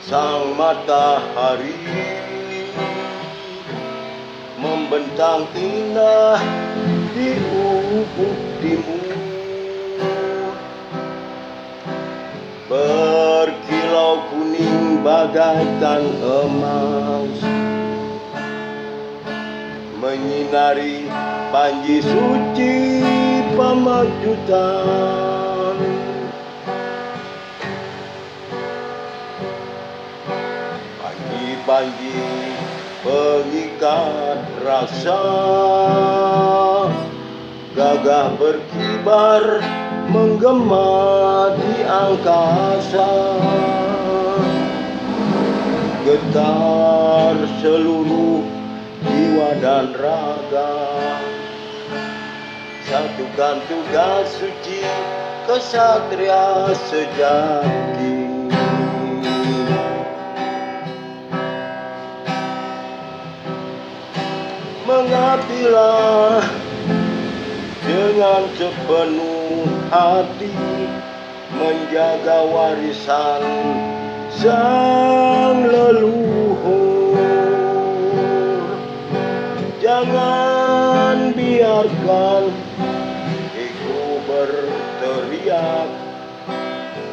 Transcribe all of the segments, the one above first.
Sang matahari membentang indah di ufuk timur, berkilau kuning bagaikan emas, menyinari panji suci pamajutan. Panji pengikat rasa, gagah berkibar menggema di angkasa, getar seluruh jiwa dan raga. Satukan tugas suci kesatria sejati. Mengabdilah dengan sepenuh hati, menjaga warisan sang leluhur. Jangan biarkan ego berteriak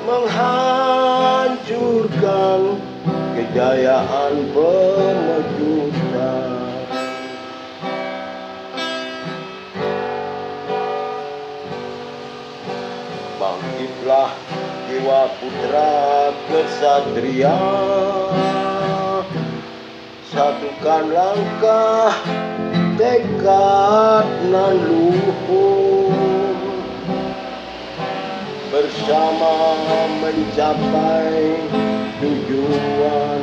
menghancurkan kejayaan pemejutan. Bangkitlah jiwa putra kesatria, satukan langkah tekad nan luhur, bersama mencapai tujuan,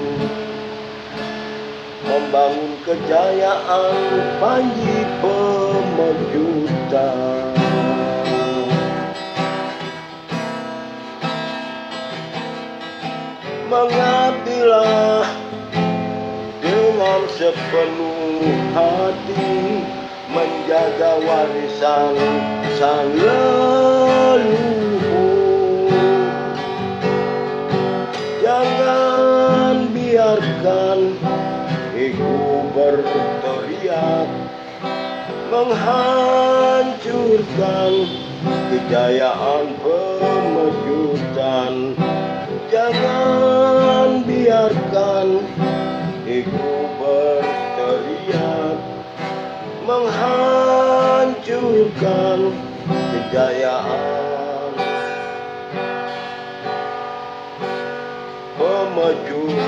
membangun kejayaan panji pemejutan. Mengabdilah dengan sepenuh hati, menjaga warisan sang leluhur. Jangan biarkan ego berteriak menghancurkan kejayaan pemejutan. Jangan biarkan ego berteriak menghancurkan kejayaan pemejutan.